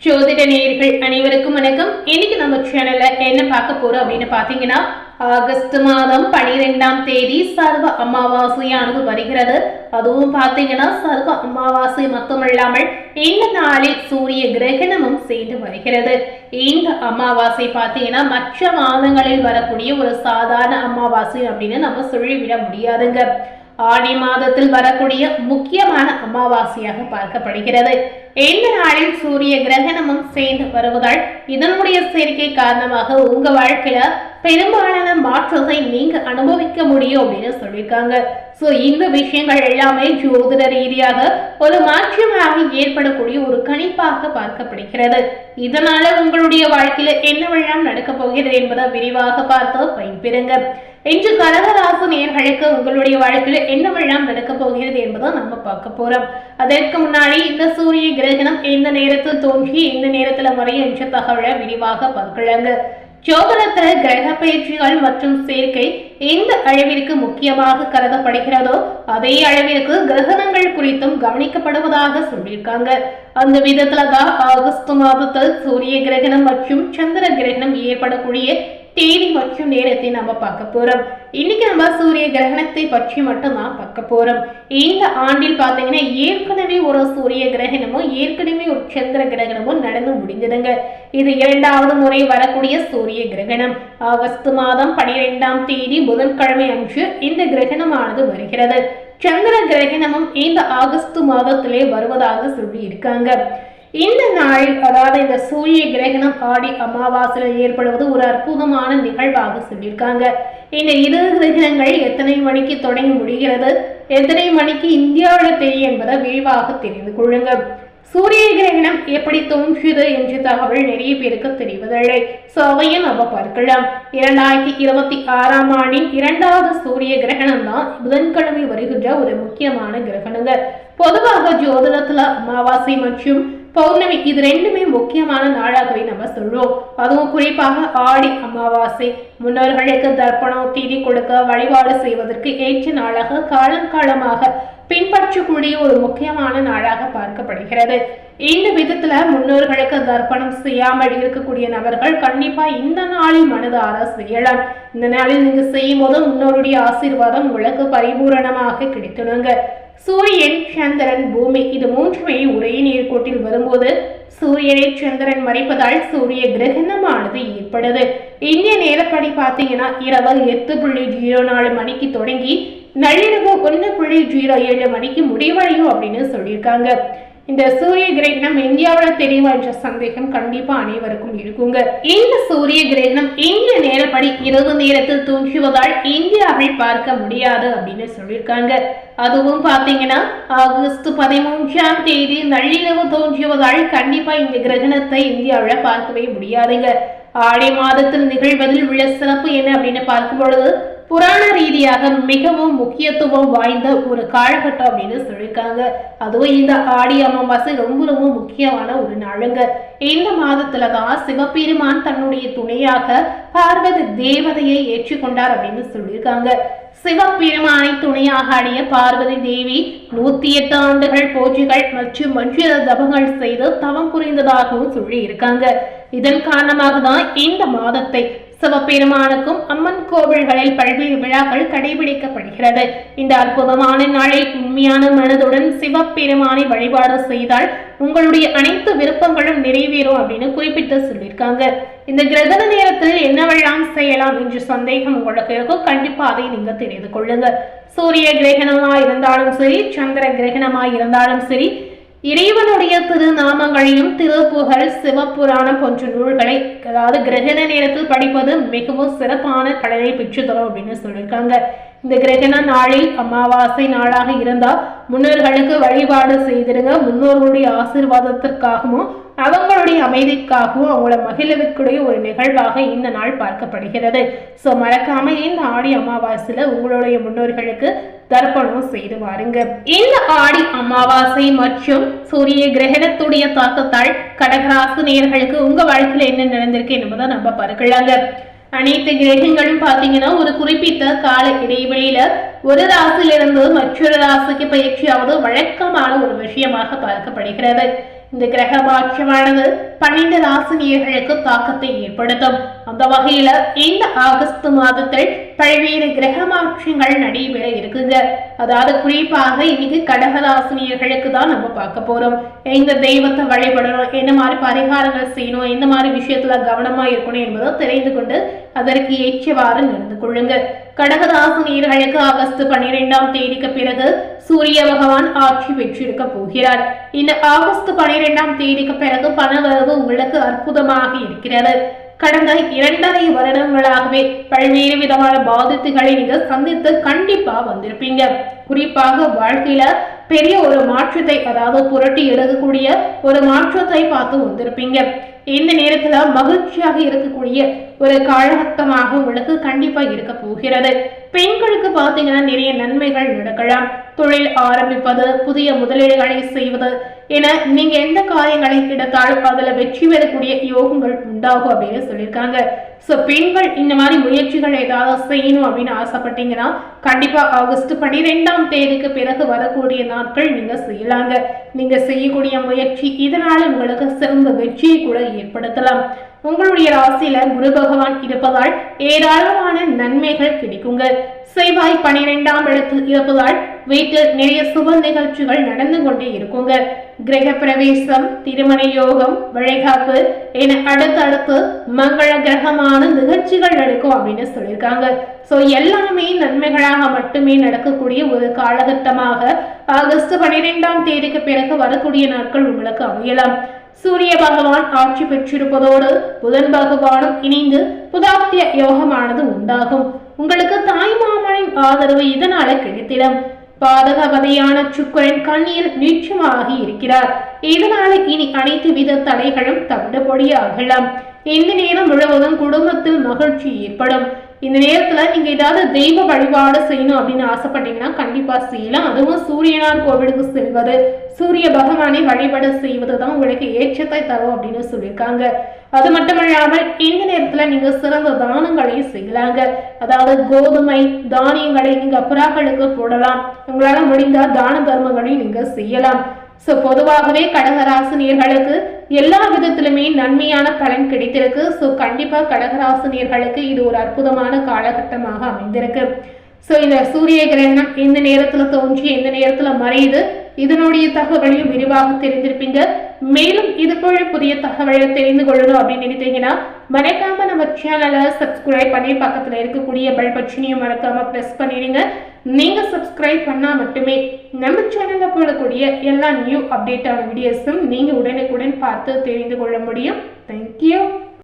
ஜோதிட நேயர்கள் அனைவருக்கும் வணக்கம். இன்னைக்கு நம்ம சேனல்ல என்ன பார்க்க போறோம் அப்படின்னு பாத்தீங்கன்னா, ஆகஸ்ட் மாதம் 12ஆம் தேதி சர்வ அமாவாசையானது வருகிறது. அதுவும் பாத்தீங்கன்னா சர்வ அமாவாசை மட்டுமல்லாமல் இந்த நாளில் சூரிய கிரகணமும் சேர்ந்து வருகிறது. இந்த அமாவாசை பாத்தீங்கன்னா மற்ற மாதங்களில் வரக்கூடிய ஒரு சாதாரண அமாவாசை அப்படின்னு நம்ம சொல்லிவிட முடியாதுங்க. ஆடி மாதத்தில் வரக்கூடிய முக்கியமான அமாவாசையாக பார்க்கப்படுகிறது. இந்த நாளில் சூரிய கிரகணமும் சேர்ந்து வருவதால் இதனுடைய சேர்க்கை காரணமாக உங்க வாழ்க்கையில பெரும்பாலான மாற்றத்தை நீங்க அனுபவிக்க முடியும் அப்படின்னு சொல்லியிருக்காங்க. சோ இந்த விஷயங்கள் எல்லாமே ஜோதிட ரீதியாக ஒரு மாற்றமாக ஏற்படக்கூடிய ஒரு கணிப்பாக பார்க்கப்படுகிறது. இதனால உங்களுடைய வாழ்க்கையில என்னவெல்லாம் நடக்க போகிறது என்பதை விரிவாக பார்த்து பயன்பெறுங்க. இன்று கடகராசி நேயர்களுக்கு உங்களுடைய வாழ்க்கையில என்னவெல்லாம் நடக்க போகிறது என்பதை நம்ம பார்க்க போறோம். அதற்கு முன்னாடி இந்த சூரிய கிரகணம் எந்த நேரத்தில் தோன்றி எந்த நேரத்துல வரையும் என்ற தகவலை விரிவாக பார்க்கலாங்க. ஜோதிடத்துல கிரக பயிற்சிகள் மற்றும் சேர்க்கை எந்த அளவிற்கு முக்கியமாக கருதப்படுகிறதோ அதே அளவிற்கு கிரகணங்கள் குறித்தும் கவனிக்கப்படுவதாக சொல்லியிருக்காங்க. அந்த விதத்துலதான் ஆகஸ்ட் மாதத்தில் சூரிய கிரகணம் மற்றும் சந்திர கிரகணம் ஏற்படக்கூடிய தேதி மற்றும் நேரத்தை நம்ம பார்க்க போறோம். இன்னைக்கு நம்ம சூரிய கிரகணத்தை பற்றி மட்டும்தான் பார்க்க போறோம். இந்த ஆண்டில் பாத்தீங்கன்னா ஏற்கனவே ஒரு சூரிய கிரகணமும் ஏற்கனவே ஒரு சந்திர கிரகணமும் நடந்து முடிஞ்சதுங்க. இது இரண்டாவது முறை வரக்கூடிய சூரிய கிரகணம். ஆகஸ்ட் மாதம் 12ஆம் தேதி புதன்கிழமை அன்று இந்த கிரகணமானது வருகிறது. சந்திர கிரகணமும் இந்த ஆகஸ்ட் மாதத்திலே வருவதாக சொல்லி இருக்காங்க. இந்த நாளில் அதாவது இந்த சூரிய கிரகணம் ஆடி அமாவாசையில் ஏற்படுவது ஒரு அற்புதமான நிகழ்வாக சொல்லியிருக்காங்க. இந்த இரு கிரகணங்கள் எத்தனை மணிக்கு தொடங்கி முடிகிறது, எத்தனை மணிக்கு இந்தியாவில் தெரியும் என்பதை விரிவாக தெரிந்து கொள்ளுங்க. சூரிய கிரகணம் எப்படி தோன்றியது என்ற தகவல் நிறைய பேருக்கு தெரிவதில்லை. அவையும் நம்ம பார்க்கலாம். 2026ஆம் ஆண்டின் இரண்டாவது சூரிய கிரகணம் தான் புதன்கிழமை வருகின்ற ஒரு முக்கியமான கிரகணங்க. பொதுவாக ஜோதிடத்துல அமாவாசை மற்றும் பௌர்ணமி இது ரெண்டுமே முக்கியமான நாளாகவே நம்ம சொல்றோம். அதுவும் குறிப்பாக ஆடி அமாவாசை முன்னோர்களுக்கு தர்ப்பணம் தீதி கொடுக்க வழிபாடு செய்வதற்கு ஏற்ற நாளாக காலங்காலமாக பின்பற்றக்கூடிய ஒரு முக்கியமான நாளாக பார்க்கப்படுகிறது. இந்த விதத்துல முன்னோர்களுக்கு தர்ப்பணம் செய்யாமல் இருக்கக்கூடிய நபர்கள் கண்டிப்பா இந்த நாளில் மனதார செய்யலாம். இந்த நாளில் நீங்க செய்யும் போது முன்னோருடைய ஆசீர்வாதம் உங்களுக்கு பரிபூரணமாக கிடைத்துடுங்க. சூரியன் சந்திரன் பூமி இது மூன்றுமே ஒரே நேர்கோட்டில் வரும்போது சூரியனை சந்திரன் மறைப்பதால் சூரிய கிரகணமானது ஏற்படுது. இந்திய நேரப்படி பாத்தீங்கன்னா இரவு 8:04 மணிக்கு தொடங்கி நள்ளிரவு 1:07 மணிக்கு முடிவடையும் அப்படின்னு சொல்லியிருக்காங்க. இந்த சூரிய கிரகணம் இந்தியாவில் தெரியுமா என்ற சந்தேகம் கண்டிப்பா அனைவருக்கும் இருக்குங்க. இந்த சூரிய கிரகணம் இந்திய நேரப்படி இரவு நேரத்தில் தோன்றுவதால் இந்தியாவில் பார்க்க முடியாது அப்படின்னு சொல்லியிருக்காங்க. அதுவும் பாத்தீங்கன்னா ஆகஸ்ட் 13ஆம் தேதி நள்ளிரவு தோன்றுவதால் கண்டிப்பா இந்த கிரகணத்தை இந்தியாவில் பார்க்கவே முடியாதுங்க. ஆடி மாதத்தில் நிகழ்வதில் உள்ள சிறப்பு என்ன அப்படின்னு பார்க்கும் பொழுது புராண ரீதியாக மிகவும் முக்கியத்துவம் வாய்ந்த ஒரு காலகட்டம் அப்படின்னு சொல்லியிருக்காங்க. அதுவும் இந்த ஆடி அமாவாசை ரொம்ப ரொம்ப முக்கியமான ஒரு நாளுங்க. இந்த மாதத்துலதான் சிவபெருமான் தன்னுடைய துணையாக பார்வதி தேவதையை ஏற்றுக்கொண்டார் அப்படின்னு சொல்லியிருக்காங்க. சிவபெருமானை துணையாக அடைய பார்வதி தேவி 108 ஆண்டுகள் பூஜைகள் மற்றும் மந்திர ஜபங்கள் செய்து தவம் புரிந்ததாகவும் சொல்லி இருக்காங்க. இதன் காரணமாக தான் இந்த மாதத்தை சிவபெருமானுக்கும் அம்மன் கோவில்களில் பல்வேறு விழாக்கள் கடைபிடிக்கப்படுகிறது. இந்த அற்புதமான நாளில் உண்மையான மனதுடன் சிவபெருமானை வழிபாடு செய்தால் உங்களுடைய அனைத்து விருப்பங்களும் நிறைவேறும் அப்படின்னு குறிப்பிட்டு சொல்லியிருக்காங்க. இந்த கிரகண நேரத்தில் என்னவெல்லாம் செய்யலாம் என்ற சந்தேகம் உங்களுக்கு இருக்கும். கண்டிப்பா அதை நீங்க தெரிந்து கொள்ளுங்க. சூரிய கிரகணமா இருந்தாலும் சரி, சந்திர கிரகணமா இருந்தாலும் சரி, இறைவனுடைய திருநாமங்களையும் திருப்புகழ் சிவபுராணம் போன்ற நூல்களை அதாவது கிரகண நேரத்தில் படிப்பது மிகவும் சிறப்பான பலனை பெற்று தரும் அப்படின்னு சொல்லியிருக்காங்க. இந்த கிரகண நாளில் அமாவாசை நாளாக இருந்தால் முன்னோர்களுக்கு வழிபாடு செய்திருங்க. முன்னோர்களுடைய ஆசீர்வாதத்திற்காகவும் அவங்களுடைய அமைதிக்காகவும் அவங்கள மகிழ்விக்கூடிய ஒரு நிகழ்வாக இந்த நாள் பார்க்கப்படுகிறது. சோ மறக்காம இந்த ஆடி அமாவாசையில உங்களுடைய முன்னோர்களுக்கு தர்ப்பணம் செய்து வாருங்க. இந்த ஆடி அமாவாசை மற்றும் சூரிய கிரகணத்துடைய தாக்கத்தால் கடகராசி நேயர்களுக்கு உங்க வாழ்க்கையில என்ன நடந்திருக்கு என்பதை நம்ம பார்க்கலாங்க. அனைத்து கிரகங்களும் பாத்தீங்கன்னா ஒரு குறிப்பிட்ட கால இடைவெளியில ஒரு ராசியிலிருந்து மற்றொரு ராசிக்கு பயிற்சியாவது வழக்கமான ஒரு விஷயமாக பார்க்கப்படுகிறது. இந்த கிரக மாற்றமானது 12 ராசினியர்களுக்கு தாக்கத்தை ஏற்படுத்தும். அந்த வகையில இந்த ஆகஸ்ட் மாதத்தில் பல்வேறு கிரக மாற்றங்கள் நடைபெற இருக்குங்க. அதாவது குறிப்பாக இன்னைக்கு கடகராசினியர்களுக்கு தான் நம்ம பார்க்க போறோம். எந்த தெய்வத்தை வழிபடணும், என்ன மாதிரி பரிகாரங்கள் செய்யணும், எந்த மாதிரி விஷயத்துல கவனமா இருக்கணும் என்பதை தெரிந்து கொண்டு அதற்கு ஏற்றவாறு நடந்து கொள்ளுங்க. கடகராசினியர்களுக்கு ஆகஸ்ட் 12ஆம் தேதிக்கு பிறகு சூரிய பகவான் ஆட்சி பெற்றிருக்க போகிறார். இந்த ஆகஸ்ட் 12ஆம் தேதிக்கு பிறகு பணவரவு உங்களுக்கு அற்புதமாக இருக்கிறது. கடந்த 2.5 வருடங்களாகவே பல்வேறு விதமான பாதிப்புகளை நீங்க சந்தித்து கண்டிப்பா வந்திருப்பீங்க. குறிப்பாக வாழ்க்கையில பெரிய ஒரு மாற்றத்தை, அதாவது புரட்டி எடுக்கக்கூடிய ஒரு மாற்றத்தை பார்த்து வந்திருப்பீங்க. இந்த நேரத்துல மகிழ்ச்சியாக இருக்கக்கூடிய ஒரு காலகட்டமாக உங்களுக்கு கண்டிப்பா இருக்க போகிறது. பெண்களுக்கு பாத்தீங்கன்னா நிறைய நன்மைகள் நடக்கலாம். தொழில் ஆரம்பிப்பது, புதிய முதலீடுகளை செய்வது என நீங்க எந்த காரியங்களை எடுத்தாலும் அதுல வெற்றி பெறக்கூடிய யோகங்கள் உண்டாகும் அப்படின்னு சொல்லியிருக்காங்க. சோ பெண்கள் இந்த மாதிரி முயற்சிகள் ஏதாவது செய்யணும் அப்படின்னு ஆசைப்பட்டீங்கன்னா கண்டிப்பா ஆகஸ்ட் 12ஆம் தேதிக்கு பிறகு வரக்கூடிய நாட்கள் நீங்க செய்யலாங்க. நீங்க செய்யக்கூடிய முயற்சி இதனால உங்களுக்கு சிறந்த வெற்றியை கூட ஏற்படுத்தலாம். உங்களுடைய ராசியில குரு பகவான் இருப்பதால் ஏராளமான நன்மைகள் கிடைக்குங்க. செவ்வாய் 12ஆம் இடத்தில் இருப்பதால் வீட்டில் நிறைய சுப நிகழ்ச்சிகள் நடந்து கொண்டே இருக்குங்க. கிரக பிரவேசம், திருமண யோகம், வளைகாப்பு என அடுத்தடுத்து மங்கள கிரகமான நிகழ்ச்சிகள் நடக்கும் அப்படின்னு சொல்லியிருக்காங்க. சோ எல்லாமே நன்மைகளாக மட்டுமே நடக்கக்கூடிய ஒரு காலகட்டமாக ஆகஸ்ட் 12ஆம் தேதிக்கு பிறகு வரக்கூடிய நாட்கள் உங்களுக்கு அமையலாம். சூரிய பகவான் ஆட்சி பெற்றிருப்பதோடு புதன் பகவானும் இணைந்து புதாத்திய யோகமானது உண்டாகும். உங்களுக்கு தாய்மாமனின் ஆதரவு இதனால கிடைத்திடும். பாதகபதியான சுக்கிரன் கண்ணியில் நீச்சமாகி இருக்கிறார். இதனால இனி அனைத்து வித தடைகளும் தவிடுபடியாகலாம். இந்த நேரம் முழுவதும் குடும்பத்தில் மகிழ்ச்சி ஏற்படும். இந்த நேரத்துல நீங்க ஏதாவது தெய்வ வழிபாடு செய்யணும் அப்படின்னு ஆசைப்பட்டீங்கன்னா கண்டிப்பா செய்யலாம். அதுவும் சூரியனார் கோவிலுக்கு செல்வது, சூரிய பகவானை வழிபாடு செய்வதுதான் உங்களுக்கு ஏற்றத்தை தரும் அப்படின்னு சொல்லியிருக்காங்க. அது மட்டுமல்லாமல் இந்த நேரத்துல நீங்க சிறந்த தானங்களை செய்யலாங்க. அதாவது கோதுமை தானியங்களை நீங்க புறாக்களுக்கு போடலாம். உங்களால முடிந்த தான தர்மங்களை நீங்க செய்யலாம். சோ பொதுவாகவே கடகராசினியர்களுக்கு எல்லா விதத்திலுமே நன்மையான பலன் கிடைத்திருக்கு. சோ கண்டிப்பா கடகராசினியர்களுக்கு இது ஒரு அற்புதமான காலகட்டமாக அமைந்திருக்கு. சோ இந்த சூரிய கிரகணம் எந்த நேரத்துல தோன்றி எந்த நேரத்துல மறையுது, இதனுடைய தகவலையும் விரிவாக தெரிந்திருப்பீங்க. மேலும் இது போல புதிய தகவலை தெரிந்து கொள்ளணும் அப்படின்னு நினைத்தீங்கன்னா மறக்காம நம்ம சேனலை சப்ஸ்கிரைப் பண்ணி பக்கத்துல இருக்கக்கூடிய பெல் பட்டனையும் மறக்காம பிரஸ் பண்ணிடுங்க. நீங்க சப்ஸ்கிரைப் பண்ணா மட்டுமே நம்ம சேனல்ல போடக்கூடிய எல்லா நியூ அப்டேட்டான வீடியோஸும் நீங்க உடனுக்குடன் பார்த்து தெரிந்து கொள்ள முடியும். தேங்க்யூ.